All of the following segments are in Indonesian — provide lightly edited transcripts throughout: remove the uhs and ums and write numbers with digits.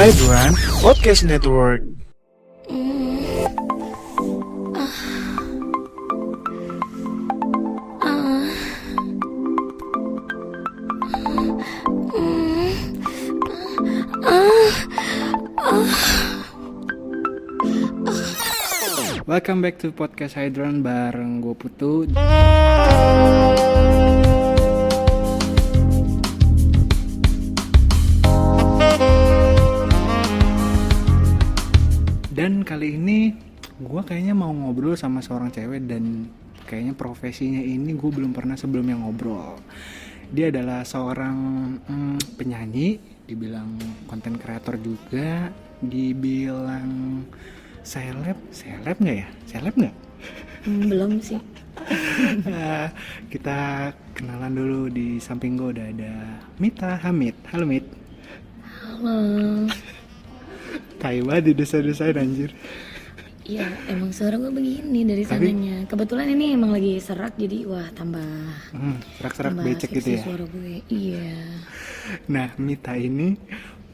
Hydran Podcast Network. Welcome back to Podcast Hydran bareng gue Putu. Dan kali ini gue kayaknya mau ngobrol sama seorang cewek dan kayaknya profesinya ini gue belum pernah sebelumnya ngobrol. Dia adalah seorang penyanyi, dibilang konten kreator juga, dibilang seleb nggak ya? Seleb nggak? Belum sih. Kita kenalan dulu. Di samping gue udah ada Mita Hamid. Halo Mit. Halo. Taiwan didesain anjir. Iya, emang suara gue begini dari sananya. Kebetulan ini emang lagi serak jadi wah tambah serak-serak becek gitu ya. Suara gue. Iya. Nah, Mita ini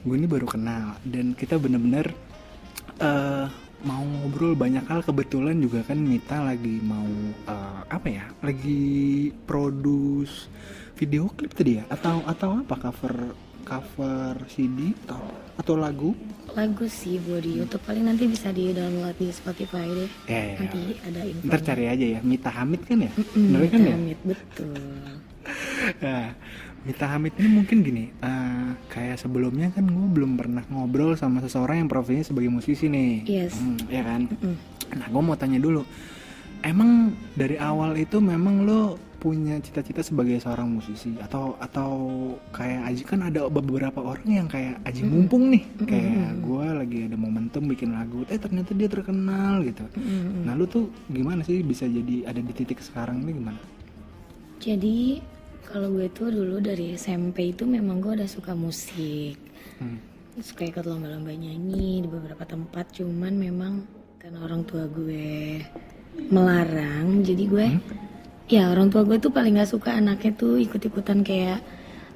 gue ini baru kenal dan kita bener-bener mau ngobrol banyak hal. Kebetulan juga kan Mita lagi mau lagi produce video klip tadi ya atau apa, cover CD atau lagu sih buat di YouTube, paling nanti bisa di download di Spotify deh. ya. Nanti ada info. Ntar cari aja ya, Mita Hamid kan ya? Mita Kan ya? Hamid, betul. Nah, Mita Hamid ini mungkin gini, kayak sebelumnya kan gue belum pernah ngobrol sama seseorang yang profesinya sebagai musisi nih. Yes. Ya kan? Nah, gue mau tanya dulu, emang dari awal itu memang lo punya cita-cita sebagai seorang musisi atau kayak Aji, kan ada beberapa orang yang kayak Aji mumpung nih, kayak gue lagi ada momentum bikin lagu, ternyata dia terkenal gitu. Nah, lo tuh gimana sih bisa jadi ada di titik sekarang ini, gimana? Jadi kalau gue tuh dulu dari SMP itu memang gue udah suka musik, suka ikut lomba-lomba nyanyi di beberapa tempat, cuman memang karena orang tua gue melarang, jadi gue ya orang tua gue tuh paling gak suka anaknya tuh ikut-ikutan kayak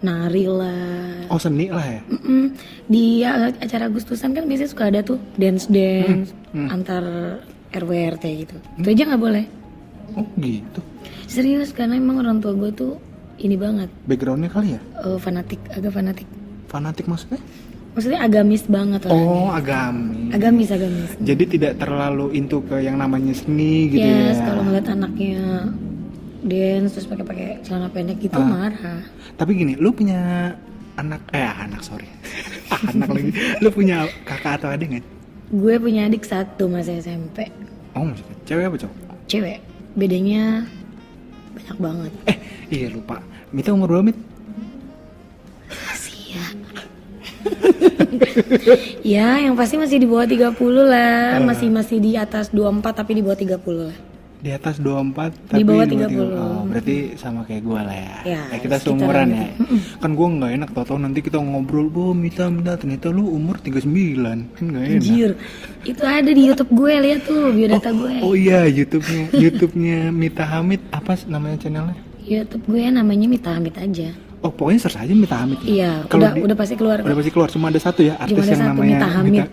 nari lah. Oh, seni lah ya? Di acara Agustusan kan biasanya suka ada tuh dance antar RW RT gitu. Itu aja gak boleh. Oh gitu? Serius, karena emang orang tua gue tuh ini banget. Backgroundnya kali ya? Agak fanatik. Fanatik maksudnya? Maksudnya agamis banget lah. Oh, Agamis. Jadi tidak terlalu into ke yang namanya seni gitu ya? Yes, kalau ngeliat anaknya dance terus pakai celana pendek gitu marah. Tapi gini, lu punya anak lagi. Lu punya kakak atau adik nggak? Gue punya adik satu masih SMP. Oh, maksudnya cewek apa cowok? Cewek. Bedanya banyak banget. Iya lupa. Mita umur berapa, Mit? Rahasia. Ya, yang pasti masih di bawah 30 lah. Masih di atas 24 tapi di bawah 30 lah. Di atas 24 tapi di bawah 30. Oh, berarti sama kayak gue lah ya. Ya, Kita seumuran ya. Kan gue nggak enak tau nanti kita ngobrol, Mita ternyata lu umur 39. Kan nggak enak. Anjir. Itu ada di YouTube gue, lihat tuh biodata gue. Oh iya, YouTube-nya Mita Hamid, apa namanya channelnya? YouTube gue namanya Mita Hamid aja. Oh, pokoknya search aja Mita Hamid. Iya, udah pasti keluar. Udah pasti keluar, cuma ada satu ya artis yang namanya Mita Hamid.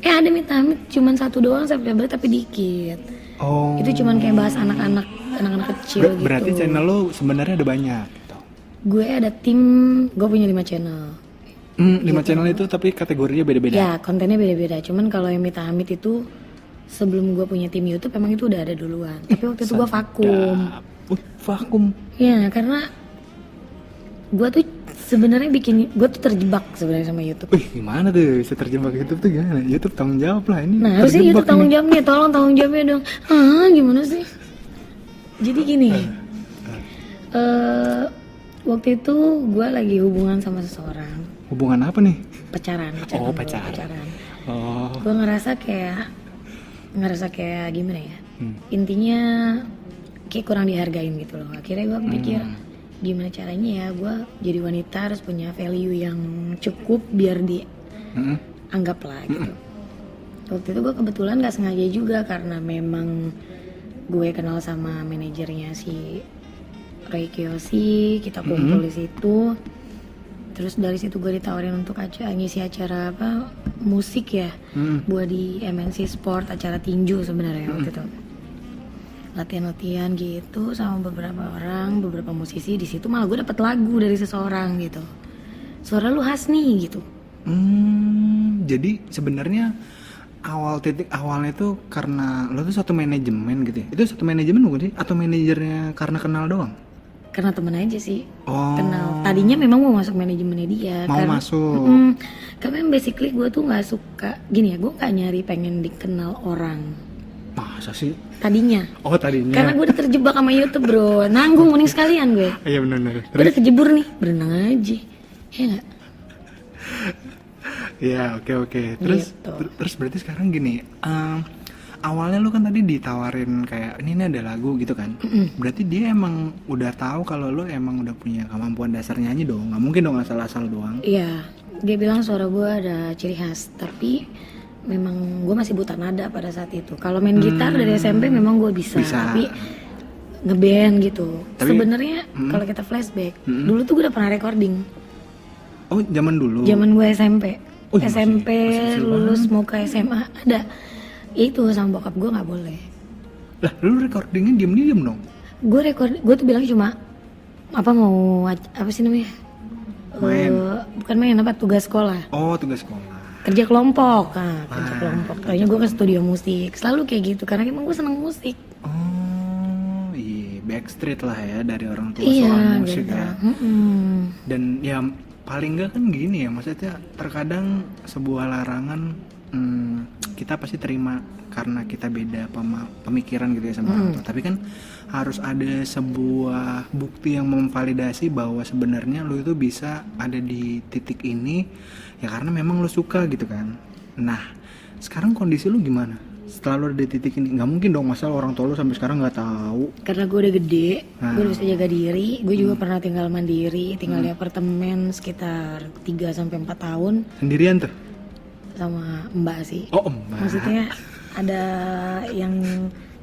Ada Mita Hamid, cuman satu doang subscriber tapi dikit. Oh. Itu cuman kayak bahas anak-anak kecil gitu. Berarti channel lo sebenarnya ada banyak gitu. Gue ada gue punya 5 channel. 5 channel itu tapi kategorinya beda-beda. Ya, kontennya beda-beda. Cuman kalau yang Mita Hamid itu sebelum gue punya tim YouTube emang itu udah ada duluan. Tapi waktu itu gue vakum. Vakum. Ya, karena gue tuh sebenarnya gue tuh terjebak sebenarnya sama YouTube. Gimana tuh bisa terjebak YouTube tuh gimana? YouTube tanggung jawab lah ini. Nah, harusnya YouTube tanggung jawabnya, tolong tanggung jawabnya dong. Gimana sih? Jadi gini, waktu itu gue lagi hubungan sama seseorang. Hubungan apa nih? Pacaran. Oh. Gue ngerasa kayak gimana ya? Intinya kayak kurang dihargain gitu loh. Akhirnya gue pikir gimana caranya ya gue jadi wanita harus punya value yang cukup biar dianggap lah gitu. Waktu itu gue kebetulan gak sengaja juga karena memang gue kenal sama manajernya si Ray Kiyoshi, kita kumpul di situ. Terus dari situ gue ditawarin untuk ngisi acara apa musik ya, buat di MNC Sport, acara tinju sebenarnya waktu itu. Latihan-latihan gitu sama beberapa orang, beberapa musisi. Di situ malah gue dapet lagu dari seseorang gitu. Suara lu khas nih gitu. Jadi sebenarnya titik awalnya itu karena lo tuh satu manajemen gitu ya? Itu satu manajemen bukan sih? Atau manajernya karena kenal doang? Karena temen aja sih, Oh. kenal. Tadinya memang mau masuk manajemennya dia. Mau masuk. Karena basically gue tuh nggak suka, gini ya, gue nggak nyari pengen dikenal orang. Masa sih? Tadinya. Oh tadinya. Karena gue udah terjebak sama YouTube bro, nanggung mending sekalian gue. Iya benar. Gue udah kejebur nih, berenang aja. Ya nggak? Iya oke. Terus Gitu. terus berarti sekarang gini. Awalnya lu kan tadi ditawarin kayak ini ada lagu gitu kan. Berarti dia emang udah tahu kalau lu emang udah punya kemampuan dasar nyanyi dong. Nggak mungkin dong asal-asal doang. Iya, dia bilang suara gue ada ciri khas, tapi memang gue masih buta nada pada saat itu. Kalau main gitar dari SMP memang gue bisa. Tapi ngeband gitu. Sebenarnya kalau kita flashback, dulu tuh gue udah pernah recording. Oh zaman dulu. Zaman gue SMP. Oh, iya, SMP masih lulus mau ke SMA ada. Itu sama bokap gue nggak boleh. Lah lu recordingnya diem dong. Gue tuh bilang cuma apa sih namanya? Main. Bukan main, apa tugas sekolah. Oh tugas sekolah. Kerja kelompok, kerja kelompok. Kayaknya gue ke studio musik, selalu kayak gitu karena emang gue seneng musik. Oh iya, backstreet lah ya dari orang tua Iya, soal musik gitu. ya. Dan ya paling nggak kan gini ya, maksudnya terkadang sebuah larangan kita pasti terima karena kita beda pemikiran gitu ya sama orang tua. Tapi kan harus ada sebuah bukti yang memvalidasi bahwa sebenarnya lu itu bisa ada di titik ini ya karena memang lu suka gitu kan. Nah sekarang kondisi lu gimana? Setelah lu ada di titik ini, nggak mungkin dong masa orang tua lu sampai sekarang nggak tahu. Karena gue udah gede, gue udah bisa jaga diri. Gue juga pernah tinggal mandiri, tinggal di apartemen sekitar 3-4 tahun Sendirian tuh? sama mbak sih. Oh mbak. Maksudnya ada yang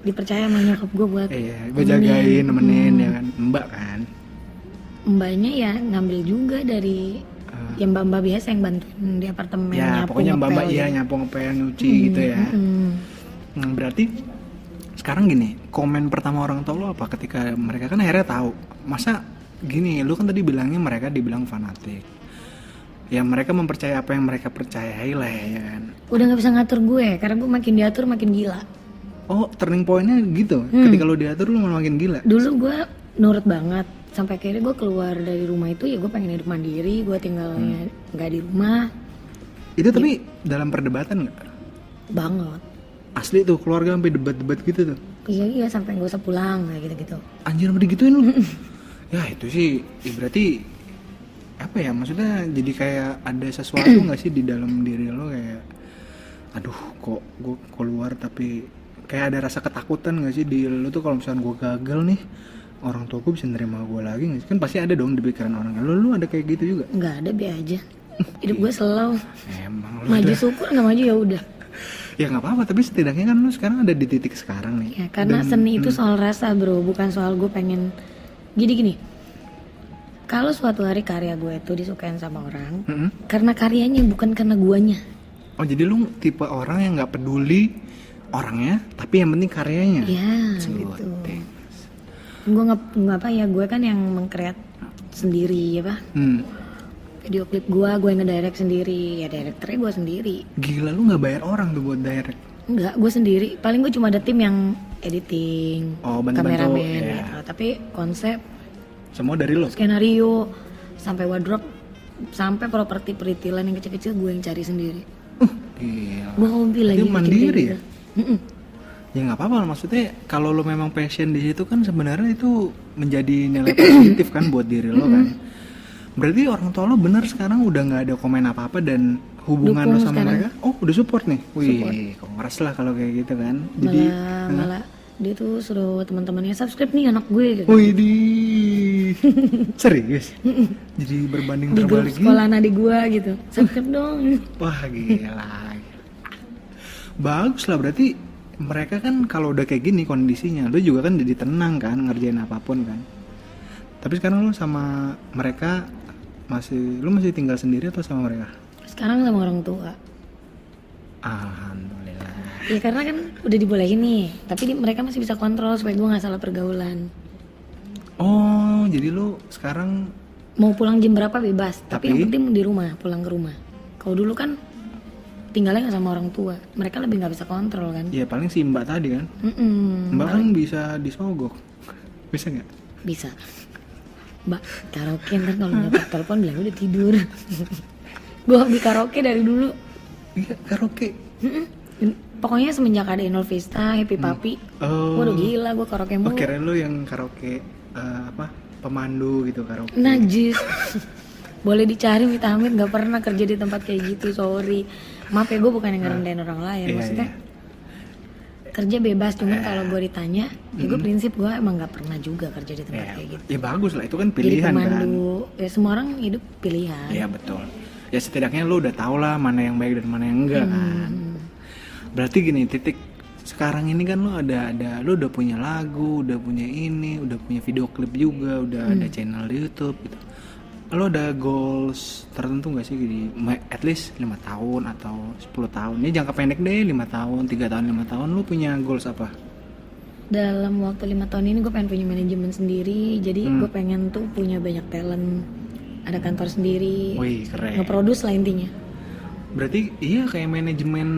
dipercaya sama nyokap gue buat Iya, gue jagain, nemenin ya kan, mbak kan. Mbaknya ya ngambil juga dari yang mbak-mbak biasa yang bantuin di apartemen. Ya nyapu, pokoknya mbak-mbak ngepel iya gitu. nyapu ngepel nyuci gitu ya. Berarti sekarang gini, komen pertama orang tua lo apa ketika mereka kan akhirnya tahu? Masa gini, lu kan tadi bilangnya mereka dibilang fanatik. Ya mereka mempercayai apa yang mereka percayai lah ya kan. Udah nggak bisa ngatur gue karena gue makin diatur makin gila. Oh turning pointnya gitu, ketika lu diatur lu malah makin gila. Dulu gue nurut banget sampai akhirnya gue keluar dari rumah itu ya gue pengen hidup mandiri, gue tinggalnya nggak di rumah. Itu tapi dalam perdebatan nggak? Banget. Asli tuh keluarga sampai debat-debat gitu tuh. Iya sampai gue usah pulang kayak gitu-gitu. Anjir udah digituin lu. Ya itu sih ya berarti apa ya, maksudnya jadi kayak ada sesuatu nggak sih di dalam diri lo kayak aduh kok gue keluar tapi kayak ada rasa ketakutan nggak sih di lo tuh kalau misalnya gue gagal nih orang tua gue bisa nerima gue lagi nggak sih? Kan pasti ada dong di pikiran orang. Lu ada kayak gitu juga? Nggak ada, be aja. Hidup gue slow. Emang lu Maju syukur, nggak maju ya udah. ya nggak apa-apa, tapi setidaknya kan lu sekarang ada di titik sekarang nih. Ya karena seni itu soal rasa bro, bukan soal gue pengen. Gini. Kalau suatu hari karya gue itu disukain sama orang, karena karyanya bukan karena guanya. Oh jadi lu tipe orang yang nggak peduli orangnya, tapi yang penting karyanya. Ya gitu. Gue gue kan yang mengkreat sendiri apa. Video klip gue yang ngedirect sendiri, ya direkturnya gue sendiri. Gila lu nggak bayar orang tuh buat direct? Enggak, gue sendiri. Paling gue cuma ada tim yang editing, kameramen gitu. Tapi konsep semua dari lo? Skenario, sampai wardrobe, sampai properti peritilan yang kecil-kecil gue yang cari sendiri. Gila. Gue hobi lagi. Itu mandiri ya? Gitu. Ya nggak apa-apa, maksudnya kalau lo memang passion di situ kan sebenarnya itu menjadi nilai positif kan buat diri lo kan. Berarti orang tua lo bener sekarang udah nggak ada komen apa-apa dan hubungan lo sama mereka? Oh udah support nih? Wih, kongres lah kalau kayak gitu kan. Jadi malah dia tuh suruh teman-temannya subscribe nih anak gue gitu. Wih di serius? Jadi berbanding di grup terbalik sekolah adik gue gitu. Subscribe dong. Wah gila. Bagus lah, berarti mereka kan kalau udah kayak gini kondisinya, lu juga kan jadi tenang kan ngerjain apapun kan. Tapi sekarang lu sama mereka Lu masih tinggal sendiri atau sama mereka? Sekarang sama orang tua. Alhamdulillah. Ya karena kan udah dibolehin nih, tapi mereka masih bisa kontrol supaya gue nggak salah pergaulan. Oh, jadi lu sekarang Mau pulang jam berapa bebas, tapi yang Tapi? penting di rumah, pulang ke rumah. Kalau dulu kan tinggalnya nggak sama orang tua, mereka lebih nggak bisa kontrol kan. ya paling si Mbak tadi kan. Mbak kan bisa disogok. Bisa nggak? Bisa. Mbak karaoke ntar kalau dapat telepon bilang udah tidur. Gue hobi karaoke dari dulu. Iya, karaoke. Pokoknya semenjak ada Inul Vista, Happy Papi, Oh. waduh gila gue karaoke Oh, mulu. kirain lu yang karaoke pemandu gitu karaoke. Najis. Boleh dicari Mita Hamid, gak pernah kerja di tempat kayak gitu, sorry. Maaf ya, gue bukan yang ngerendahin orang lain. Iya, Maksudnya iya. kerja bebas, cuman kalau gue ditanya, ya gue prinsip gue emang gak pernah juga kerja di tempat kayak gitu. Ya bagus lah, itu kan Jadi pilihan kan. pemandu, ya semua orang hidup pilihan. Iya betul. Ya setidaknya lu udah tau lah mana yang baik dan mana yang enggak kan. Berarti gini, titik sekarang ini kan lu lu udah punya lagu, udah punya ini, udah punya video klip juga, udah ada channel di YouTube gitu. Lu ada goals tertentu gak sih di at least 5 tahun atau 10 tahun? Ini jangka pendek deh, 5 tahun, 3 tahun, 5 tahun lu punya goals apa? Dalam waktu 5 tahun ini gue pengen punya manajemen sendiri, jadi gue pengen tuh punya banyak talent, ada kantor sendiri, Wih, keren. nge-produce lah intinya. Berarti iya kayak manajemen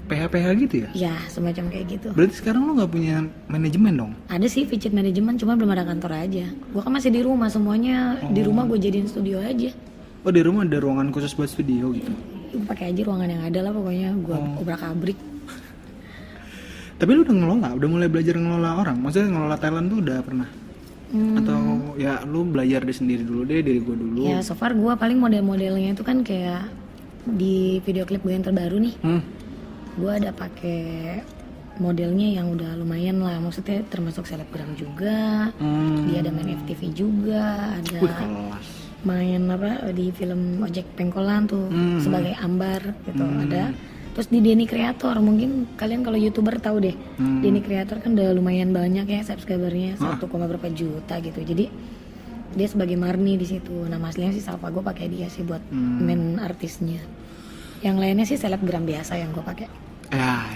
PH-PH gitu ya? Ya semacam kayak gitu. Berarti sekarang lu gak punya manajemen dong? Ada sih fidget manajemen, cuma belum ada kantor aja. Gue kan masih di rumah, semuanya di rumah gue jadiin studio aja. Oh, di rumah ada ruangan khusus buat studio gitu? Gue pakai aja ruangan yang ada lah pokoknya, gue obrak-abrik. Tapi lu udah mulai belajar ngelola orang? Maksudnya ngelola talent tuh udah pernah? Atau ya lu belajar sendiri dulu deh, dari gue dulu? Ya so far gue paling model-modelnya itu kan kayak di video klip gue yang terbaru nih. Gue ada pakai modelnya yang udah lumayan lah, maksudnya termasuk selebgram juga. Dia ada main FTV juga, ada Wih, kelas. main apa di film Ojek Pengkolan tuh sebagai Ambar gitu ada. Terus di Denny Creator, mungkin kalian kalau YouTuber tahu deh, Denny Creator kan udah lumayan banyak ya subscribernya, 1, berapa juta gitu. Jadi dia sebagai Marni di situ. Nama aslinya sih Salva, gue pakai dia sih buat main artisnya. Yang lainnya sih selebgram biasa yang gue pakai. Ya.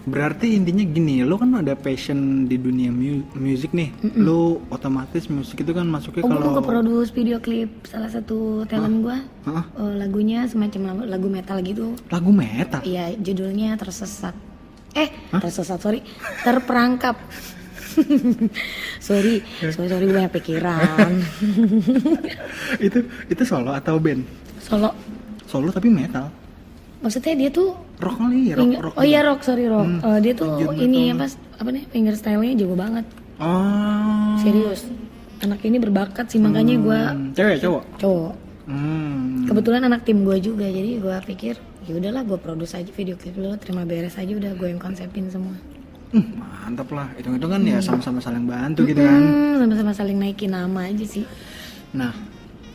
Berarti intinya gini, lu kan ada passion di dunia musik nih. Lu otomatis musik itu kan masuknya Gue kalau juga produce video klip salah satu talent gue. Hah? Lagunya semacam lagu metal gitu. lagu metal. Iya, judulnya Tersesat. Tersesat, sorry. Terperangkap. sorry, gue banyak pikiran. itu solo atau band? Solo. Solo tapi metal. Maksudnya dia tuh Rock kali, rock. oh iya rock, sorry rock. Dia tuh Anjir, ini metal. apa nih, finger style-nya jago banget. Oh. Serius. Anak ini berbakat sih, makanya gue Cewek, cowok? cowok. Hmm. Kebetulan anak tim gue juga, jadi gue pikir ya udahlah gue produce aja video klip lo, terima beres aja, udah gue yang konsepin semua. Mantap lah, itu kan ya sama-sama saling bantu gitu kan. Sama-sama saling naikin nama aja sih. Nah,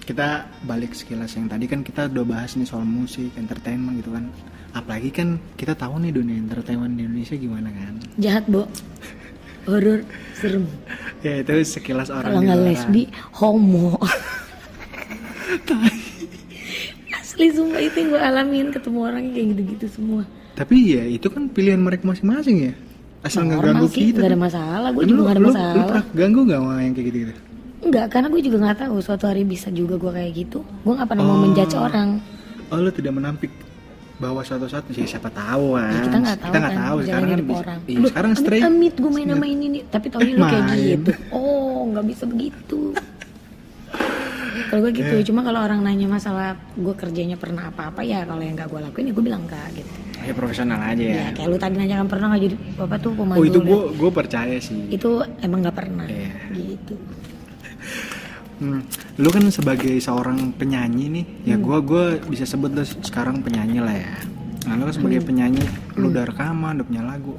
kita balik sekilas yang tadi kan kita udah bahas nih soal musik, entertainment gitu kan. Apalagi kan kita tahu nih dunia entertainment di Indonesia gimana kan. Jahat, Bo. Horor, serem. Ya itu sekilas orang Kalau di nggak luaran. lesbi, homo. Asli sumpah itu yang gue alamin, ketemu orang yang kayak gitu-gitu semua. Tapi ya itu kan pilihan mereka masing-masing ya. Asal nggak Normal ganggu sih, kita. nggak ada kan. masalah. Gue Lu- juga nggak ada lu masalah. pernah ganggu nggak sama yang kayak gitu-gitu? Enggak, karena gue juga nggak tahu suatu hari bisa juga gue kayak gitu. Gue nggak pernah mau menjudge orang. Oh, lu tidak menampik bahwa suatu saat sih siapa tahu kan. Ya, kita nggak tahu kan sekarang jalan kan hidup bisa. orang. Iya, Aduh, sekarang straight. amit gue main sama ini nih, tapi tau lu kayak Main. gitu. Oh, nggak bisa begitu. Kalau gue gitu, cuma kalau orang nanya masalah gue kerjanya pernah apa-apa ya, kalau yang nggak gue lakuin ya gue bilang enggak gitu. Ya profesional aja ya. Ya kayak lu tadi nanya kan pernah nggak jadi apa tuh pemandu? Oh, itu udah. gue percaya sih. Itu emang nggak pernah Iya. gitu. Lu kan sebagai seorang penyanyi nih, ya gue bisa sebut lu sekarang penyanyi lah ya. Nah, lu kan sebagai penyanyi, lu udah rekaman, udah punya lagu.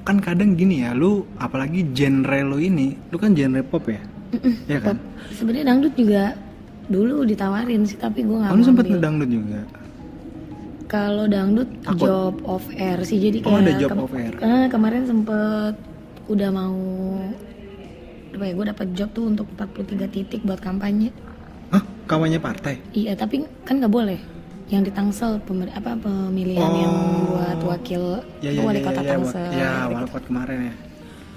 Kan kadang gini ya, lu apalagi genre lu ini, lu kan genre pop ya, ya kan? Sebenarnya dangdut juga dulu ditawarin sih, tapi gue nggak Oh, mau lu sempet ambil. ngedangdut juga. Kalau dangdut Takut. job of air sih, jadi Oh, kayak ada job of air. kemarin sempet udah mau apa ya, gue dapet job tuh untuk 43 titik buat kampanye. Hah? Kawannya partai. Iya, tapi kan nggak boleh. Yang di Tangsel pemilihan yang buat wakil wali kota Tangsel. Ya, wali kota kemarin ya.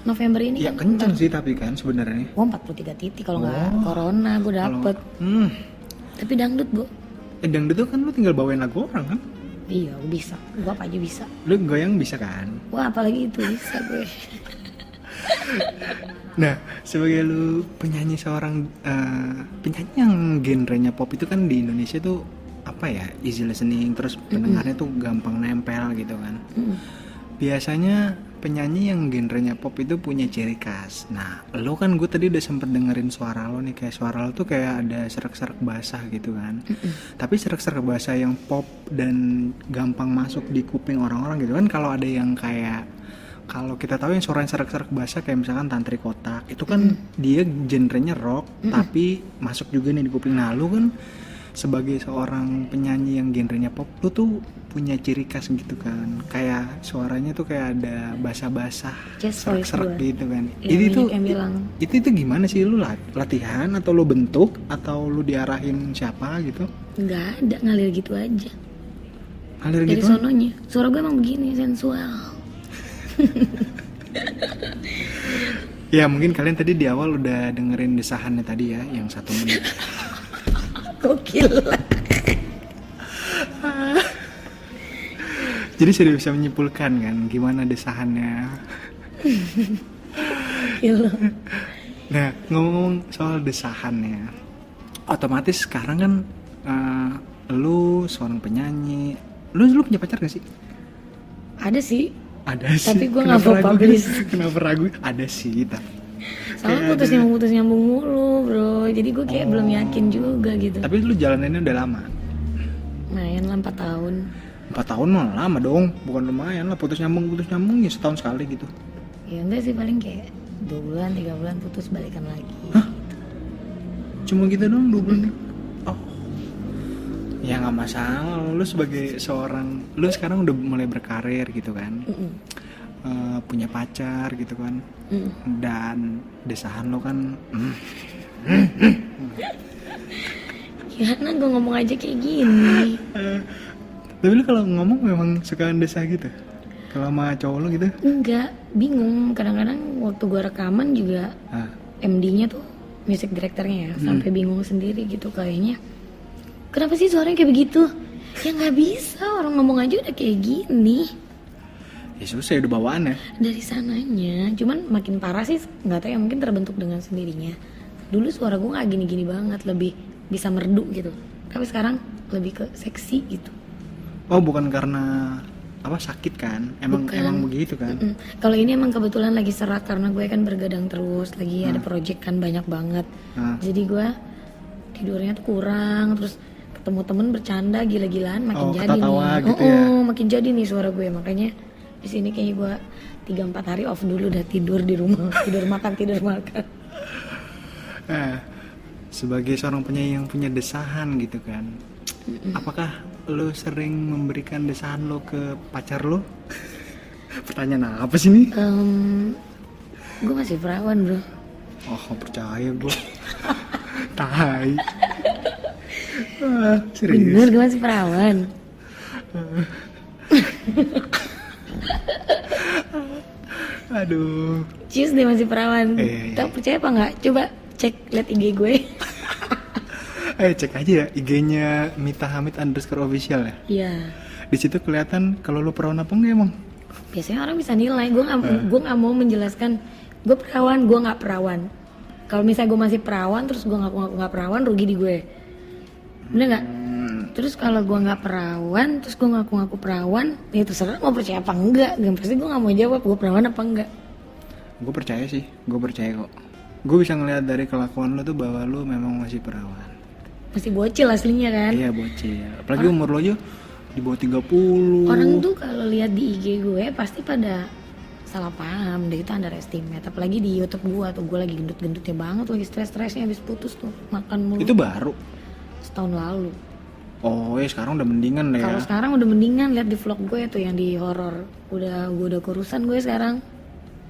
November ini Ya kan kenceng sih tapi kan sebenarnya. 43 titik kalau nggak corona gue dapet. Tapi dangdut, Bu. Dangdut tuh kan lu tinggal bawain lagu orang kan? Iya, gue bisa. Gue apa aja bisa. Lu goyang bisa kan? Wah, apalagi itu bisa gue. Nah, sebagai lu penyanyi penyanyi yang genrenya pop itu kan di Indonesia tuh apa ya, easy listening, terus pendengarnya tuh gampang nempel gitu kan. Biasanya penyanyi yang genrenya pop itu punya ciri khas. Nah, lo kan gue tadi udah sempet dengerin suara lo nih, kayak suara lo tuh kayak ada serak-serak basah gitu kan. Tapi serak-serak basah yang pop dan gampang masuk di kuping orang-orang gitu kan. Kalau ada yang kayak, kalau kita tahu yang suaranya serak-serak basah kayak misalkan Tantri Kotak, itu kan dia genrenya rock tapi masuk juga nih di kuping. Nah, lo kan sebagai seorang penyanyi yang genrenya pop, lo tuh punya ciri khas gitu kan, kayak suaranya tuh kayak ada basah-basah, serak-serak gitu kan. Itu gimana sih, lu latihan atau lu bentuk atau lu diarahin siapa gitu? Nggak ada, ngalir gitu aja. Ngalir dari gitu? Sononya, suara gue emang begini, sensual. Ya mungkin kalian tadi di awal udah dengerin desahannya tadi ya, yang 1 menit. Gokil. Jadi sudah bisa menyimpulkan kan gimana desahannya. Gila. Nah, ngomong soal desahannya, otomatis sekarang kan lu seorang penyanyi. Lu punya pacar gak sih? Ada sih. Ada sih. Tapi gue gak mau publish. Kenapa ragu? Ada sih. Soalnya putus nyambung mulu bro. Jadi gue kayak belum yakin juga gitu. Tapi lu jalaninnya udah lama? Lumayan lah 4 tahun. 4 tahun mah lama dong. Bukan lumayan lah, putus nyambung ya setahun sekali gitu. Ya enggak sih, paling kayak 2 bulan 3 bulan putus balikan lagi. Hah? Cuma gitu dong 2 bulan? Oh. Ya gak masalah. Lu sebagai seorang, lu sekarang udah mulai berkarir gitu kan. Punya pacar gitu kan. Dan desahan lo kan Gimana gue ngomong aja kayak gini. Tapi lu kalau ngomong memang suka desah gitu? Kalau sama cowok lu gitu? Enggak, bingung. Kadang-kadang waktu gue rekaman juga MD-nya tuh, music directornya ya, sampai bingung sendiri gitu kayaknya. Kenapa sih suaranya kayak begitu? Ya nggak bisa, orang ngomong aja udah kayak gini. Ya susah, udah bawaan ya. Dari sananya, cuman makin parah sih nggak tahu ya, mungkin terbentuk dengan sendirinya. Dulu suara gue nggak gini-gini banget, lebih bisa merdu gitu. Tapi sekarang lebih ke seksi gitu. Oh bukan karena apa sakit kan? Emang begitu kan? Kalau ini emang kebetulan lagi serak karena gue kan bergadang terus, lagi ada project kan banyak banget. Jadi gue tidurnya tuh kurang, terus ketemu temen bercanda gila-gilaan makin jadi nih. Gitu ya? Makin jadi nih suara gue, makanya di sini kayaknya gue 3-4 hari off dulu, udah tidur di rumah, tidur makan. Sebagai seorang penyanyi yang punya desahan gitu kan, apakah lo sering memberikan desahan lo ke pacar lo? Pertanyaan apa sih ini? Gue masih perawan bro. Oh percaya gue. Tai. Serius? Bener gue masih perawan. Aduh. Cius deh masih perawan. Tak percaya apa nggak? Coba cek liat IG gue. Cek aja ya IG-nya Mita Hamid _official ya. Iya. Di situ kelihatan kalau lo perawan apa enggak emang. Biasanya orang bisa nilai. Gue nggak mau menjelaskan gue perawan, gue nggak perawan. Kalau misalnya gue masih perawan terus gue ngaku nggak perawan, rugi di gue. Bener nggak? Terus kalau gue nggak perawan terus gue ngaku perawan, ya terserah mau percaya apa enggak. Pasti gue nggak mau jawab gue perawan apa enggak. Gue percaya sih, gue percaya kok. Gue bisa ngeliat dari kelakuan lo tuh bahwa lo memang masih perawan. Masih bocil aslinya kan? Iya bocil. Apalagi umur lo aja di bawah 30. Orang tuh kalau lihat di IG gue pasti pada salah paham deh, itu underestimate. Apalagi di YouTube gue tuh, gue lagi gendut-gendutnya banget, lagi stres-stresnya habis putus tuh, makan mulu. Itu baru? Setahun lalu. Oh ya sekarang udah mendingan deh ya. Kalau sekarang udah mendingan, lihat di vlog gue tuh yang di horor. Gue udah kurusan gue sekarang.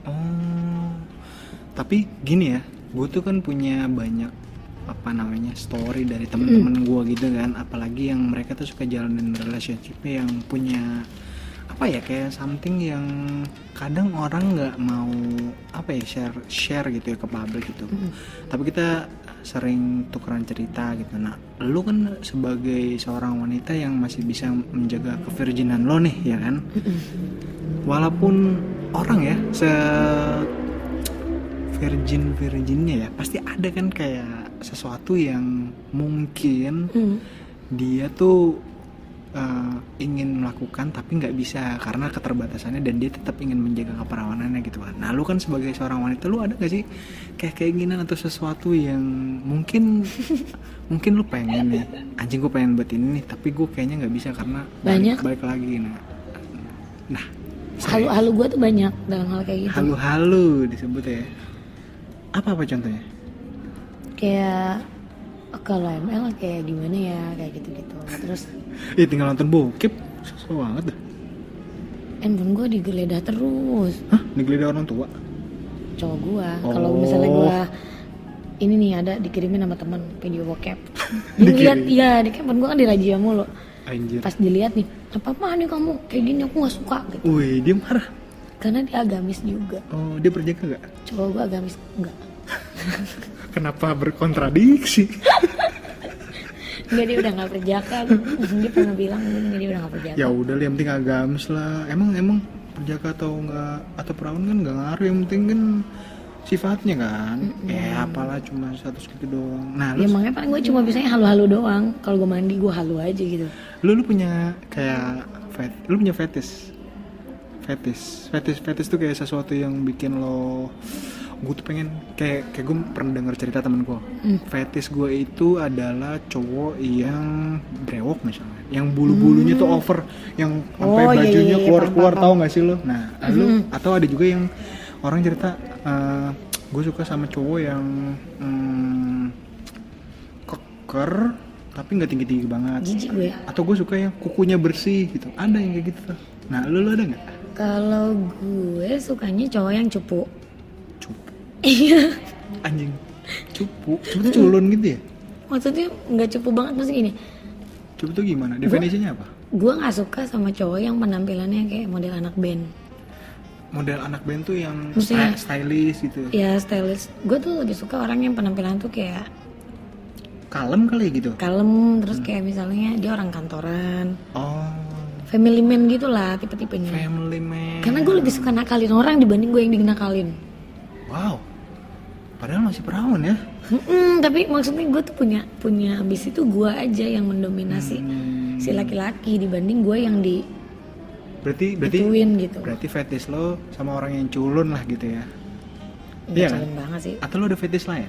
Oh. Tapi gini ya, gue tuh kan punya banyak apa namanya story dari temen-temen gue gitu kan, apalagi yang mereka tuh suka jalanin relationshipnya yang punya apa ya, kayak something yang kadang orang nggak mau apa ya share gitu ya ke publik gitu. Tapi kita sering tukeran cerita gitu. Nah, lu kan sebagai seorang wanita yang masih bisa menjaga kevirginan lo nih, ya kan? Walaupun orang ya virginnya ya, pasti ada kan kayak sesuatu yang mungkin dia tuh ingin melakukan tapi nggak bisa karena keterbatasannya, dan dia tetap ingin menjaga keperawanannya gitu kan. Nah, lu kan sebagai seorang wanita, lu ada gak sih kayak keinginan atau sesuatu yang mungkin lu pengen nih, anjing gue pengen buat ini nih, tapi gue kayaknya nggak bisa karena banyak balik lagi. Nah halu-halu gue tuh banyak dalam hal kayak gitu. Halu-halu disebut ya. Apa contohnya? Kayak kalau ML kayak gimana ya, kayak gitu-gitu. Terus Tinggal nonton bokep susah banget dah. handphone gue digeledah terus. Hah? Digeledah orang tua? Cowok gue. Oh. Kalau misalnya gue ini nih ada dikirimin sama teman video bokep. Dilihat ya di handphone gue kan dirajia mulu. Anjir. Pas dilihat nih, apa nih kamu kayak gini, aku nggak suka gitu. Wih, dia marah. Karena dia agamis juga. Oh, dia berjaga gak? Cowok gue agamis enggak. Kenapa berkontradiksi? Enggak, dia udah nggak perjaka. Dia pernah bilang dia udah nggak perjaka. Ya udah, yang penting agamis lah. Emang perjaka atau enggak atau perawan kan enggak ngaruh, yang penting kan sifatnya kan. Apalah cuma status gitu doang. Nah, Ya makanya paling gue cuma bisanya halu-halu doang. Kalau gue mandi gue halu aja gitu. lu punya kayak lu punya fetish tuh kayak sesuatu yang bikin lo, gue tuh pengen kayak gue pernah dengar cerita temen gue. Fetish gue itu adalah cowok yang brewok misalnya, yang bulu-bulunya tuh over, yang sampai bajunya keluar tahu nggak sih lo? Nah, lu atau ada juga yang orang cerita, gue suka sama cowok yang keker tapi nggak tinggi banget. Jijik gue. Atau gue suka yang kukunya bersih gitu. Ada yang kayak gitu tuh. Nah, lu ada nggak? Kalau gue sukanya cowok yang cupu. Cupu. Iya. Anjing. Cupu tuh culun gitu ya? Maksudnya nggak cupu banget, maksudnya gini. Cupu tuh gimana? Definisinya apa? Gue nggak suka sama cowok yang penampilannya kayak model anak band. Model anak band tuh yang Maksudnya, stylish gitu. Ya stylish. Gue tuh lebih suka orang yang penampilan tuh kayak Kalem kali gitu. kalem, terus kayak misalnya dia orang kantoran, Oh, family man gitu lah tipe-tipenya. family man. Karena gue lebih suka nakalin orang dibanding gue yang dinakalin. Wow. Padahal masih perawan ya. Tapi maksudnya gue tuh punya ambisi tuh gue aja yang mendominasi si laki-laki dibanding gue yang Berarti dituin gitu. berarti fetish lo sama orang yang culun lah gitu ya. Nggak Iya kan? culun banget sih. Atau lo ada fetish lain?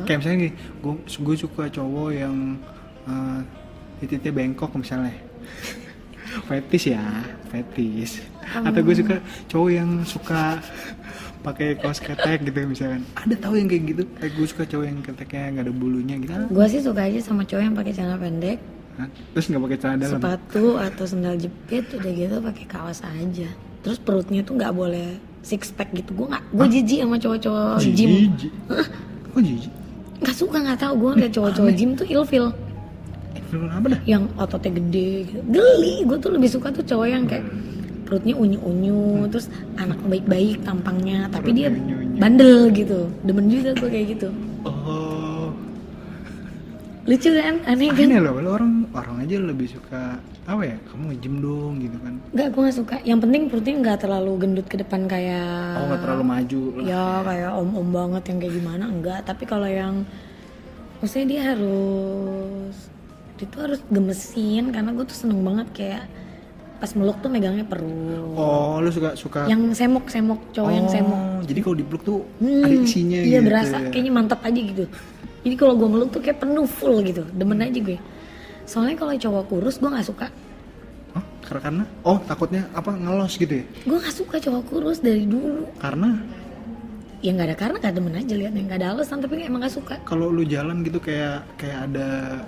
Kayak misalnya gini, gue suka cowok yang titiknya bengkok misalnya. Fetish ya, fetish. Atau gue suka cowok yang suka pakai kaos ketek gitu misalkan. Ada tahu yang kayak gitu? Kayak gue suka cowok yang keteknya nggak ada bulunya gitu. Gue sih suka aja sama cowok yang pakai celana pendek, Hah? Terus nggak pakai celana dalam? sepatu atau sendal jepit, udah gitu pakai kaos aja. Terus perutnya tuh nggak boleh six pack gitu. Gue jijik sama cowok-cowok gym. Jijik. Kok jijik? Nggak suka, nggak tahu, gue ngeliat cowok-cowok gym tuh ilfeel. Lu apa dah? Yang ototnya gede gitu. Geli. Gue tuh lebih suka tuh cowok yang kayak perutnya unyu-unyu, terus anak baik-baik tampangnya, tapi dia unyu-unyu. bandel gitu. Demen juga gue kayak gitu. Oh. Lucu kan? Aneh kan? Aneh loh, orang aja lebih suka apa ya? Kamu nge-gym dong gitu kan. Enggak, gue gak suka. Yang penting perutnya gak terlalu gendut ke depan kayak... Oh, nggak terlalu maju lah. Ya kayak om-om banget yang kayak gimana, enggak. Tapi kalau yang... Maksudnya dia harus gemesin, karena gue tuh seneng banget kayak pas meluk tuh megangnya perut. Oh, lu suka Yang semok cowok yang semok. Jadi kalau dipeluk tuh ada isinya Iya gitu. berasa ya. kayaknya mantap aja gitu. Jadi kalau gue meluk tuh kayak penuh full gitu, demen aja gue. Soalnya kalau cowok kurus gue nggak suka. Hah? Karena takutnya apa ngelos gitu ya? Gue nggak suka cowok kurus dari dulu. Karena Ya nggak ada karena, nggak demen aja liatnya, nggak ada alasan, tapi emang nggak suka. kalau lu jalan gitu kayak ada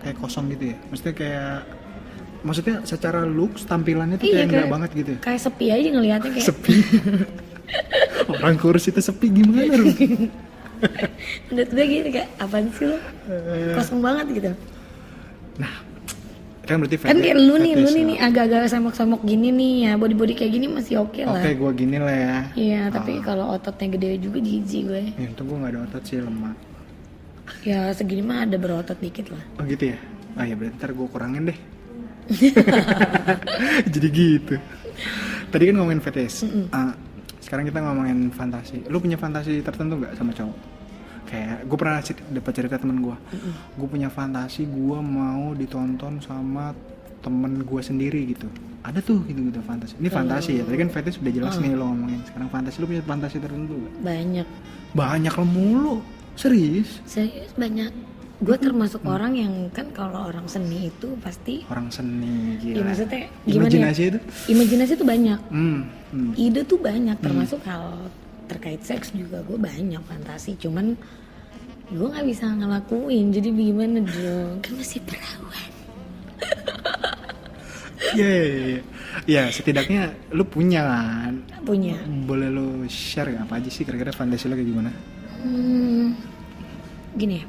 kayak kosong gitu ya. Maksudnya secara looks tampilannya tuh kayak enggak banget gitu ya. Kayak sepi aja ngelihatnya kayak. Sepi. Orang kurus itu sepi gimana, Rum? Menurut gue gitu kayak apaan sih lo, kosong banget gitu. Nah, kan berarti Kan kayak lu nih fetish nih lah. agak-agak semok-semok gini nih ya, body kayak gini masih oke lah. Oke, gue gini lah ya. Iya, tapi kalau ototnya gede juga jijik gue. Ya, untung gue gak ada otot sih, lemah. Ya segini mah ada berotot dikit lah. Oh gitu ya? Ah ya berarti ntar gue kurangin deh. Jadi gitu. Tadi kan ngomongin fetish. Sekarang kita ngomongin fantasi. Lu punya fantasi tertentu gak sama cowok? Kayak gue pernah dapat cerita temen gue. Gue punya fantasi gue mau ditonton sama temen gue sendiri gitu. Ada tuh gitu fantasi. Ini fantasi ya. Tadi kan fetish udah jelas nih lo ngomongin. Sekarang fantasi, lu punya fantasi tertentu gak? Banyak. Banyak lo mulu. Serius Banyak. Gue termasuk orang yang kan kalau orang seni itu pasti orang seni ya gila. maksudnya gimana Imajinasi ya? itu? Imajinasi itu banyak. Ide Tuh banyak, termasuk hal terkait seks juga gue banyak fantasi. Cuman gue nggak bisa ngelakuin. Jadi gimana dong? Kan masih perawan. Ya setidaknya lu punya kan. Punya. Boleh lu share gak apa aja sih kira-kira fantasi lu kayak gimana? Gini ya.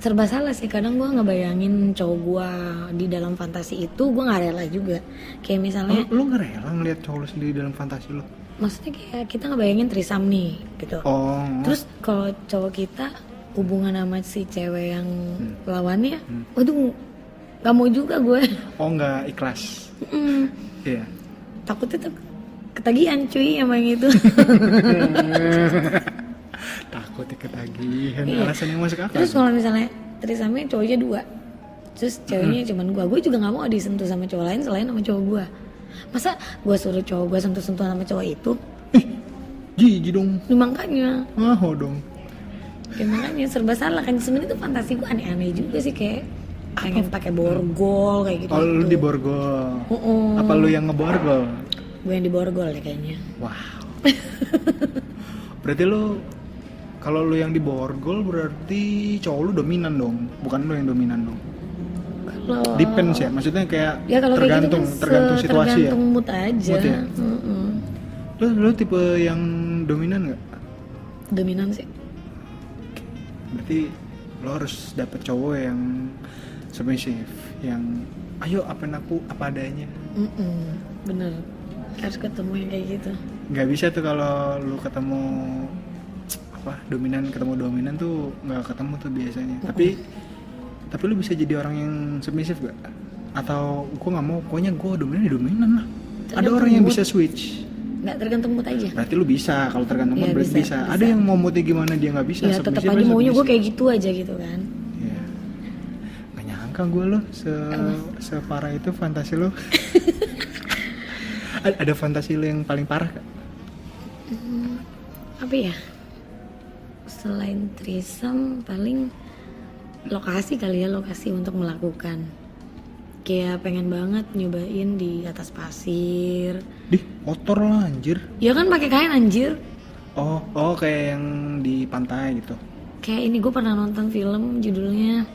Serba salah sih, kadang gue ngebayangin cowok gue di dalam fantasi itu gue nggak rela juga. Kayak misalnya Lu gak rela ngeliat cowok lu sendiri dalam fantasi lu? maksudnya kayak kita ngebayangin trisam nih gitu. Terus kalau cowok kita hubungan sama si cewek yang lawannya, waduh nggak mau juga gue. Oh nggak ikhlas? Iya. Takutnya tuh ketagihan cuy sama yang itu. Takut ketagihan. Iya. Alasan yang masuk akal. Terus kalau misalnya trisamnya cowoknya 2, terus ceweknya cuman gue juga nggak mau disentuh sama cowok lain selain sama cowok gue. Masa gue suruh cowok gue sentuh-sentuh sama cowok itu? Jijik dong. Ya, makanya. Dong. Ya makanya serba salah kan. Sebenarnya tuh fantasi gue aneh-aneh juga sih, kayak pengen pakai borgol kayak gitu. Oh lu di borgol. Apa lu yang ngeborgol? Gue yang di borgol ya kayaknya. Wow. Berarti lu kalau lu yang di borgol berarti cowok lu dominan dong, bukan lu yang dominan dong. Kalau Depends ya, maksudnya kayak ya kalau tergantung kayak gitu kan tergantung situasi tergantung ya. mood aja. Mood ya? Lu tipe yang dominan nggak? Dominan sih. Berarti lo harus dapet cowok yang submissive, yang ayo apain aku apa adanya. Bener, harus ketemu yang kayak gitu. Nggak bisa tuh kalau lu ketemu dominan ketemu dominan tuh nggak ketemu tuh biasanya. Tapi lu bisa jadi orang yang submissive gak? Atau gue nggak mau, pokoknya gue dominan lah. Ada orang yang bisa switch. Nggak tergantung mood aja. Berarti lu bisa, kalau tergantung mood Ya, berarti bisa. Ada yang mau moodnya gimana dia nggak bisa. Ya tetap aja maunya gue kayak gitu aja gitu kan. Iya. Nggak nyangka gue lo separah itu fantasi lo. Ada fantasi lo yang paling parah gak? Apa ya? Selain threesome paling lokasi kali ya, lokasi untuk melakukan. Kayak pengen banget nyobain di atas pasir. Kotor lah anjir. Ya kan pakai kain anjir. Oh kayak yang di pantai gitu. Kayak ini gue pernah nonton film judulnya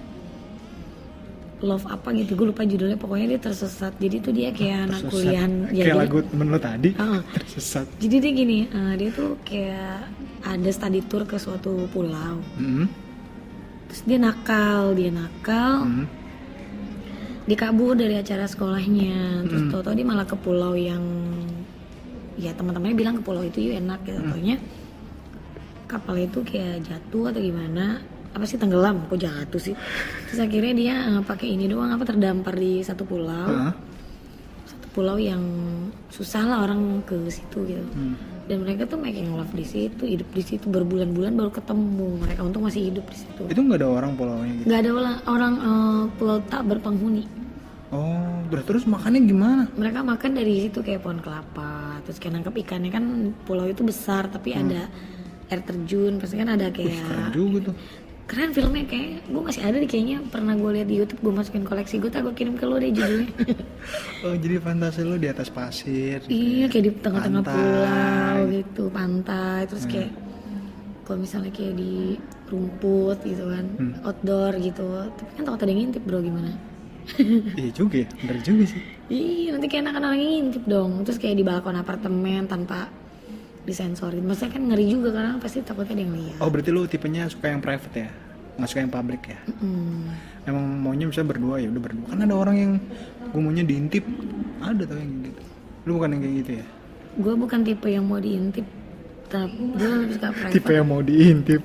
Love apa gitu, gue lupa judulnya. Pokoknya dia tersesat. Jadi tuh dia kayak anak kuliahan. Kayak lagu temen lo tadi. Tersesat. Jadi dia gini, dia tuh kayak ada study tour ke suatu pulau. Terus dia nakal. Dia kabur dari acara sekolahnya. Terus tau-tau dia malah ke pulau yang ya teman-temannya bilang ke pulau itu yuk enak gitu. Taunya kapal itu kayak jatuh atau gimana, apa sih tenggelam, kok jatuh sih. Terus akhirnya dia pakai ini doang, terdampar di satu pulau. Satu pulau yang susah lah orang ke situ gitu. Dan mereka tuh making love di situ, hidup di situ berbulan-bulan baru ketemu. Mereka untung masih hidup di situ. Itu nggak ada orang pulaunya gitu? Nggak ada orang pulau tak berpenghuni. Oh, terus makannya gimana? Mereka makan dari situ kayak pohon kelapa, terus kayak nangkep ikannya kan. Pulau itu besar tapi ada air terjun, pasti kan ada kayak. Keren juga tuh. Keren filmnya, kayak gue masih ada nih kayaknya, pernah gue lihat di YouTube, gue masukin koleksi gue, gue kirim ke lo deh judulnya. Oh jadi fantasi lo di atas pasir? Iya kayak di tengah-tengah pantai. pulau gitu, pantai, terus kayak kalau misalnya kayak di rumput gitu kan, outdoor gitu, tapi kan takut ada yang ngintip bro, gimana? Iya juga ya, bener juga sih. Iya nanti kayak anak-anak yang ngintip dong, terus kayak di balkon apartemen tanpa disensorin. Maksudnya kan ngeri juga karena pasti takutnya ada yang lihat. Oh berarti lu tipenya suka yang private ya, nggak suka yang public ya? Emang maunya bisa berdua, ya udah berdua. Kan ada orang yang gue maunya diintip, ada tau yang gitu. Lu bukan yang kayak gitu ya? Gue bukan tipe yang mau diintip, tapi gue lebih suka private. Tipe yang mau diintip.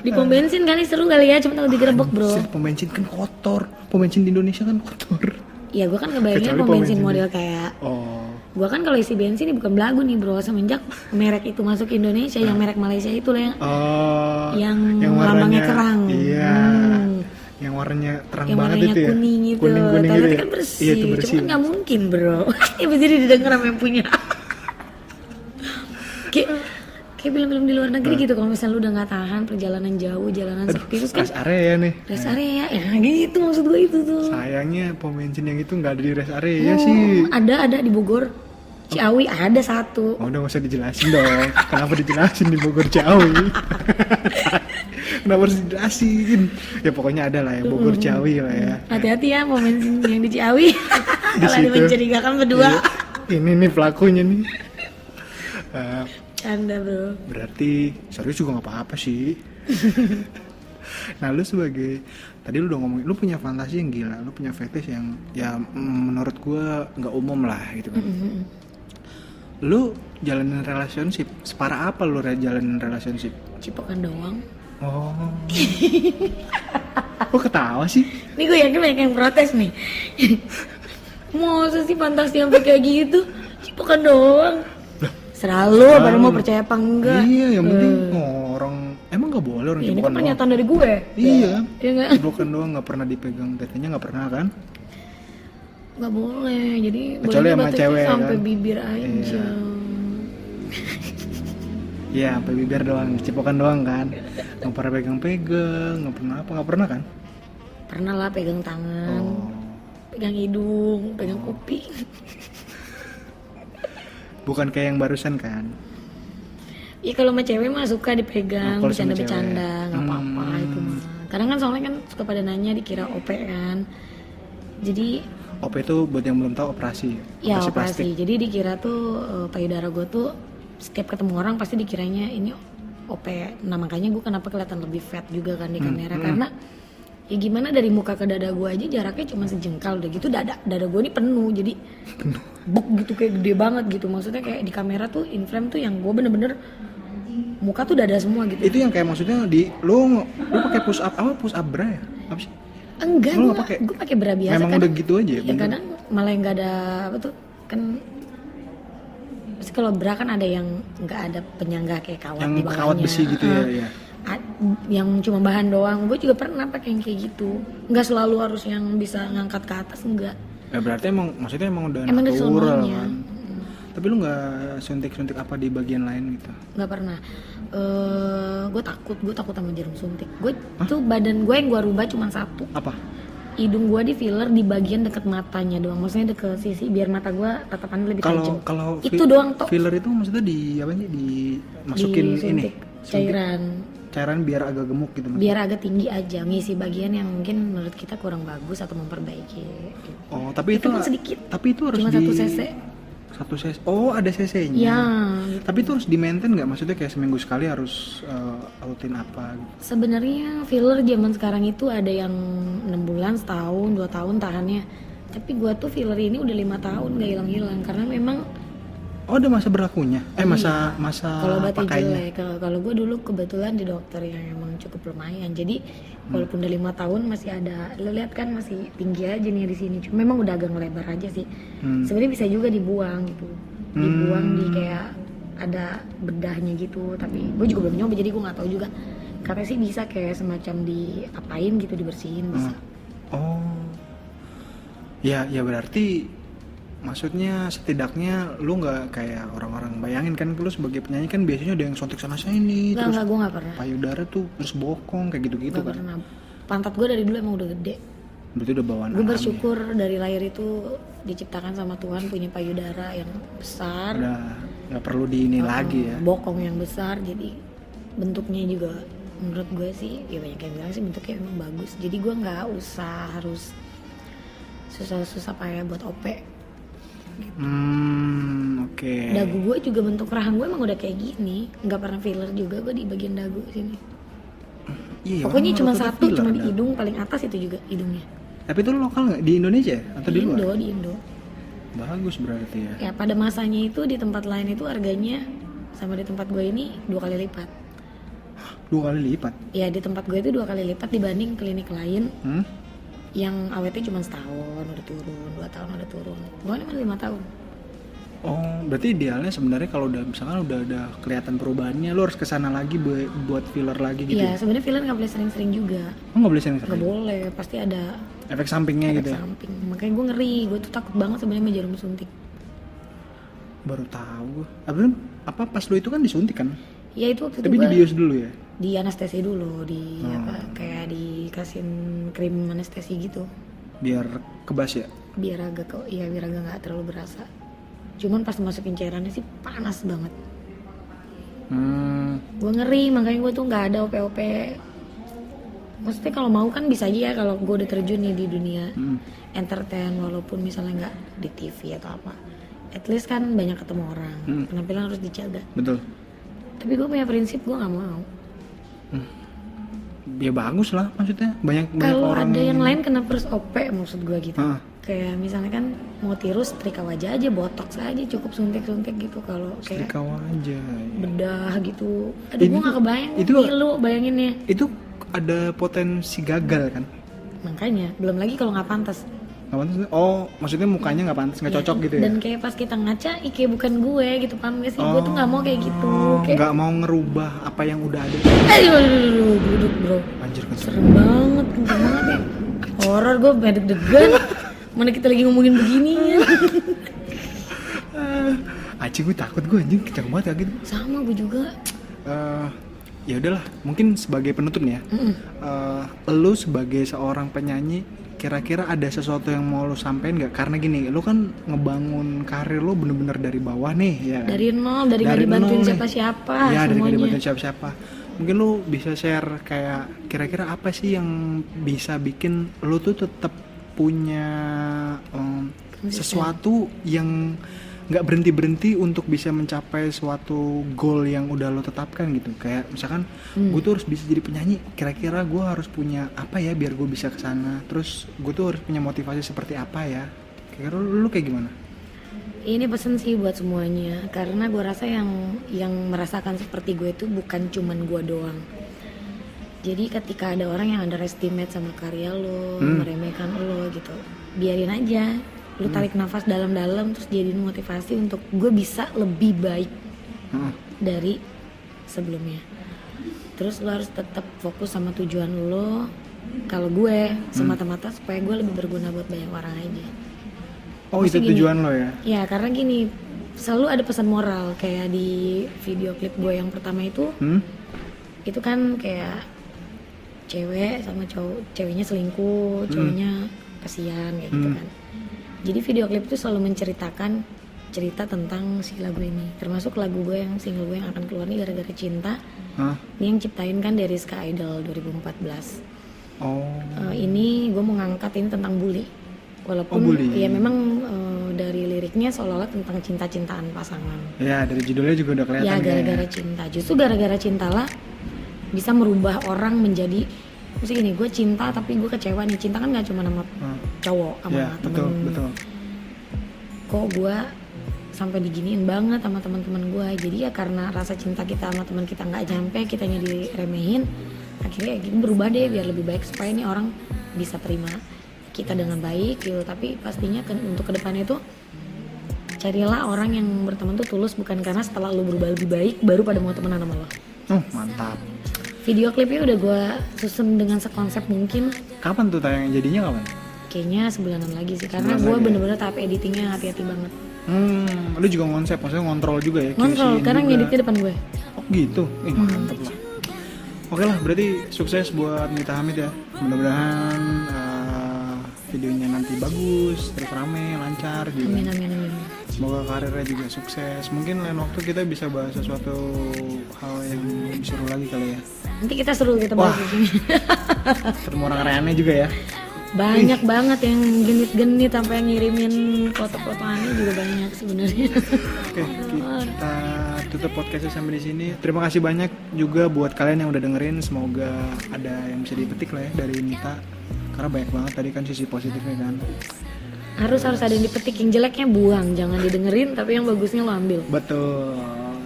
Di pom bensin kali seru kali ya, cuma takut digerebek bro. Anjir, pom bensin kan kotor. Pom bensin di Indonesia kan kotor. Iya gue kan ngebayanginnya Kecuali pom pom bensin bensin. model kayak Oh. gue kan kalau isi bensin ini bukan belagu nih bro, semenjak merek itu masuk ke Indonesia, yang merek Malaysia itu lah yang lambangnya kerang. Iya. Yang warnanya terang Yang banget warnanya itu ya. kuning itu, Kuning-kuning toiletnya gitu ya? kan bersih, Iya itu bersih. cuma nggak mungkin bro. Ya pasti didengar sama yang punya. Kayak film-film di luar negeri gitu, kalau misalnya lu udah nggak tahan perjalanan jauh, jalanan sepi terus kan Rest area nih. rest area ya gitu, maksud gue itu tuh. Sayangnya pom bensin yang itu nggak ada di rest area sih. Ada di Bogor, Ciawi ada satu. Oh, udah gak usah dijelasin dong. Kenapa dijelasin di Bogor Ciawi? Kenapa harus dijelasin? Ya pokoknya ada lah ya Bogor Ciawi lah ya. Hati-hati ya pom bensin yang di Ciawi. Di Kalau ada situ. mencurigakan berdua. Iya. Ini nih pelakunya nih. Canda bro. Berarti serius juga nggak apa-apa sih. Nah lu sebagai, tadi lu udah ngomongin lu punya fantasi yang gila, lu punya fetish yang ya menurut gua nggak umum lah gitu kan. Lu jalanin relationship separah apa lu jalanin relationship? Cipokan doang. Oh. Kok ketawa sih? Ini gue yakin banyak yang protes nih. Masa sih fantasi sampai kayak gitu? Cipokan doang. Selalu, baru mau percaya apa enggak? Iya, yang penting orang emang nggak boleh orang Ini cipokan kan doang. pernyataan dari gue. Iya. Iya nggak? Cipokan doang nggak pernah dipegang tetenya nggak pernah kan? Nggak boleh. Jadi Kecuali boleh sama batasnya cewek, sampai kan? bibir aja. Iya, sampai bibir doang, cipokan doang kan. Nggak pernah pegang-pegang, nggak pernah kan? Pernah lah pegang tangan, Oh. pegang hidung, pegang kuping. Bukan kayak yang barusan kan? Iya kalau sama cewek mah suka dipegang, Oh, kalau sama bercanda-bercanda, cewek. nggak apa-apa itu mah. Kadang kan soalnya kan suka pada nanya dikira OP kan. Jadi OP itu buat yang belum tahu operasi. ya plastik. operasi. Jadi dikira tuh payudara gue tuh setiap ketemu orang pasti dikiranya ini OP. Nah makanya gue kenapa kelihatan lebih fat juga kan di kamera karena ya gimana dari muka ke dada gue aja jaraknya cuma sejengkal udah gitu dada gue ini penuh jadi buk gitu kayak gede banget gitu, maksudnya kayak di kamera tuh in frame tuh yang gue bener-bener muka tuh dada semua gitu. Itu yang kayak maksudnya lu pakai push up bra ya? Apa sih? Enggak, Lu nggak pakai? gue pakai bra biasa. Memang kan udah gitu aja ya, ya bener? kadang malah yang nggak ada apa tuh kan. Pasti kalau bra kan ada yang nggak ada penyangga kayak kawat Yang di bawahnya. kawat besi gitu ya, ya. Yang cuma bahan doang. Gue juga pernah pakai yang kayak gitu. Nggak selalu harus yang bisa ngangkat ke atas, enggak. Ya berarti maksudnya emang udah Emang dari natural sononya. kan. Tapi lu nggak suntik apa di bagian lain gitu? Nggak pernah. Gue takut sama jarum suntik. Gue tuh badan gue yang gue rubah cuma satu. Apa? Hidung gue di filler di bagian deket matanya doang, maksudnya deket sisi biar mata gue tatapannya lebih tajam. Kalau Itu doang toh. filler itu maksudnya di apa sih? Dimasukin ini Disuntik cairan biar agak gemuk gitu. biar agak tinggi aja, ngisi bagian yang mungkin menurut kita kurang bagus atau memperbaiki gitu. Oh, tapi itu kan sedikit, tapi itu harus cuma 1 cc. 1 cc. Oh, ada cc-nya. Ya Tapi itu harus di-maintain nggak? Maksudnya kayak seminggu sekali harus rutin apa gitu? sebenarnya filler zaman sekarang itu ada yang 6 bulan, setahun, 2 tahun tahannya, tapi gua tuh filler ini udah 5 tahun gak hilang-hilang karena memang Oh, ada masa berlakunya? Masa kalau batin pakainya. jelek. Kalau gue dulu kebetulan di dokter yang emang cukup lumayan, jadi walaupun udah 5 tahun masih ada, lo lihat kan masih tinggi aja nih di sini, cuma memang udah agak ngelebar aja sih. Sebenarnya bisa juga dibuang gitu, dibuang di kayak ada bedahnya gitu, tapi gue juga belum nyoba jadi gue nggak tahu juga. Katanya sih bisa kayak semacam diapain gitu, dibersihin bisa. Oh. Ya berarti maksudnya setidaknya lu nggak kayak orang-orang bayangin kan, lu sebagai penyanyi kan biasanya ada yang sontik sana sini terus Enggak, gue nggak pernah. payudara tuh terus bokong kayak gitu-gitu Nggak kan. pernah. Pantat gue dari dulu emang udah gede. Berarti udah bawaan Gue alam bersyukur dari lahir itu diciptakan sama Tuhan punya payudara yang besar, ya. Udah nggak perlu di ini lagi ya. bokong yang besar, jadi bentuknya juga menurut gue sih ya banyak yang bilang sih bentuknya emang bagus, jadi gue nggak usah harus susah-susah payah buat OP. Oke. Dagu gue juga bentuk rahang gue emang udah kayak gini, nggak pernah filler juga gue di bagian dagu sini. Iya, Pokoknya orang cuma rata-rata satu, filler cuma di ada. hidung paling atas itu juga hidungnya. Tapi itu lokal nggak di Indonesia ya? Atau di luar? Di Indo. Bagus berarti ya. Ya pada masanya itu di tempat lain itu harganya sama di tempat gue ini 2 kali lipat. 2 kali lipat. Ya di tempat gue itu 2 kali lipat dibanding klinik lain Hmm? yang awetnya cuma setahun udah turun, 2 tahun udah turun. Gue ini 5 tahun. Oh, berarti idealnya sebenarnya kalau udah misalkan udah ada kelihatan perubahannya, lo harus kesana lagi buat filler lagi gitu. Iya sebenarnya filler nggak boleh sering-sering juga. Oh, nggak boleh sering Nggak boleh, pasti ada efek sampingnya efek gitu ya. samping. Makanya gue ngeri, gue tuh takut banget sebenarnya sama jarum suntik. Baru tahu gue. Apa pas lo itu kan disuntik kan? Ya itu waktu itu Tapi gue dibius dulu ya. di anestesi dulu, kayak dikasihin krim anestesi gitu. Biar kebas ya. Biar agak nggak terlalu berasa. Cuman pas masukin cairannya sih panas banget. Gue ngeri, makanya gue tuh nggak ada OP-OP. Maksudnya kalau mau kan bisa aja ya kalau gue udah terjun nih di dunia entertain, walaupun misalnya nggak di TV atau apa. At least kan banyak ketemu orang, penampilan harus dijaga. Betul. Tapi gue punya prinsip, gue nggak mau. Ya bagus lah maksudnya. Banyak Kalau orang. ada yang lain kenapa harus OP maksud gue gitu. Ah. Kayak misalnya kan mau tirus setrika wajah aja, botox aja cukup suntik-suntik gitu. Kalau kayak Setrika wajah. bedah gitu. Aduh Ini gue tuh- gak kebayang itu- lu bayanginnya. Itu ada potensi gagal kan? Makanya belum lagi kalau nggak pantas. Nggak pantas? Oh, maksudnya mukanya nggak pantas, nggak cocok gitu ya? Dan kayak pas kita ngaca, kayak bukan gue gitu, paham gak sih? Gue tuh nggak mau kayak gitu. Kayak Nggak mau ngerubah apa yang udah ada. aduh, duduk bro. Anjir kan. Serem banget, kenceng banget ya. Horor gue deg-degan. Mana kita lagi ngomongin begini ya. Aci gue takut gue anjing kenceng banget ya gitu. Sama gue juga. Ya udahlah, mungkin sebagai penutup nih ya. Lu sebagai seorang penyanyi, kira-kira ada sesuatu yang mau lu sampein nggak? Karena gini, lu kan ngebangun karir lu bener-bener dari bawah nih ya. Dari nol, dari nggak Dari dibantuin nol nih. siapa-siapa Ya, dari nggak semuanya. dibantuin siapa-siapa. Mungkin lu bisa share kayak kira-kira apa sih yang bisa bikin lu tuh tetap punya sesuatu yang nggak berhenti untuk bisa mencapai suatu goal yang udah lo tetapkan gitu. Kayak misalkan gue tuh harus bisa jadi penyanyi, kira-kira gue harus punya apa ya biar gue bisa kesana. Terus gue tuh harus punya motivasi seperti apa ya. Kira-kira lu kayak gimana? Ini pesen sih buat semuanya, karena gue rasa yang merasakan seperti gue itu bukan cuman gue doang. Jadi ketika ada orang yang underestimate sama karya lo, meremehkan lo gitu, biarin aja. Lu tarik nafas dalam-dalam terus jadiin motivasi untuk gue bisa lebih baik dari sebelumnya. Terus lo harus tetap fokus sama tujuan lo. Kalau gue semata-mata supaya gue lebih berguna buat banyak orang aja. Oh, Maksudnya itu gini, tujuan lo ya? Ya karena gini, selalu ada pesan moral. Kayak di video klip gue yang pertama itu kan kayak cewek sama cowok, ceweknya selingkuh, cowoknya kasihan kayak gitu kan. Jadi video klip itu selalu menceritakan cerita tentang si lagu ini, termasuk lagu gue yang single gue yang akan keluar nih gara-gara cinta. Ini yang ciptain kan dari Ska Idol 2014. Ini gue mau ngangkat ini tentang bully. Walaupun bully. ya memang dari liriknya seolah-olah tentang cinta-cintaan pasangan. Ya, dari judulnya juga udah kelihatan. Ya gara-gara cinta. Justru gara-gara cinta lah bisa merubah orang menjadi, mesti gini, gue cinta tapi gue kecewa nih. Cinta kan gak cuma sama cowok, sama Ya, temen. betul. Kok gue sampai diginiin banget sama teman-teman gue. Jadi ya karena rasa cinta kita sama teman kita nggak nyampe, kitanya diremehin, akhirnya ya berubah deh biar lebih baik supaya nih orang bisa terima kita dengan baik gitu. Tapi pastinya untuk kedepannya itu carilah orang yang berteman tuh tulus, bukan karena setelah lu berubah lebih baik baru pada mau temenan sama lo. Mantap. Video klipnya udah gue susun dengan sekonsep mungkin. Kapan tuh tayangnya? Jadinya kapan? Kayaknya sebulanan lagi sih, karena Sebulan gue lagi. bener-bener tahap editingnya hati-hati banget. Lu juga konsep, maksudnya ngontrol juga ya? Ngontrol, QC-in karena juga. ngeditnya depan gue. Oh gitu? Mantap lah. Oke lah, berarti sukses buat Nita Hamid ya. Mudah-mudahan videonya nanti bagus, terus rame, lancar juga. Amin. Semoga karirnya juga sukses. Mungkin lain waktu kita bisa bahas sesuatu hal yang lebih seru lagi kali ya. Nanti kita seru kita bahas Wah. di sini. Ketemu orang aneh juga ya. Banyak banget yang genit-genit sampai ngirimin foto-foto aneh juga banyak sebenarnya. Oke, kita tutup podcastnya sampai di sini. Terima kasih banyak juga buat kalian yang udah dengerin. Semoga ada yang bisa dipetik lah ya dari Nita. Karena banyak banget tadi kan sisi positifnya kan. Harus ada yang dipetik, yang jeleknya buang, jangan didengerin, tapi yang bagusnya lo ambil. Betul.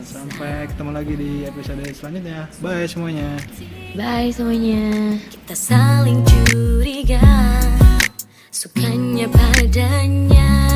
Sampai ketemu lagi di episode selanjutnya. Bye semuanya. Bye semuanya. Kita saling curiga, sukanya padanya.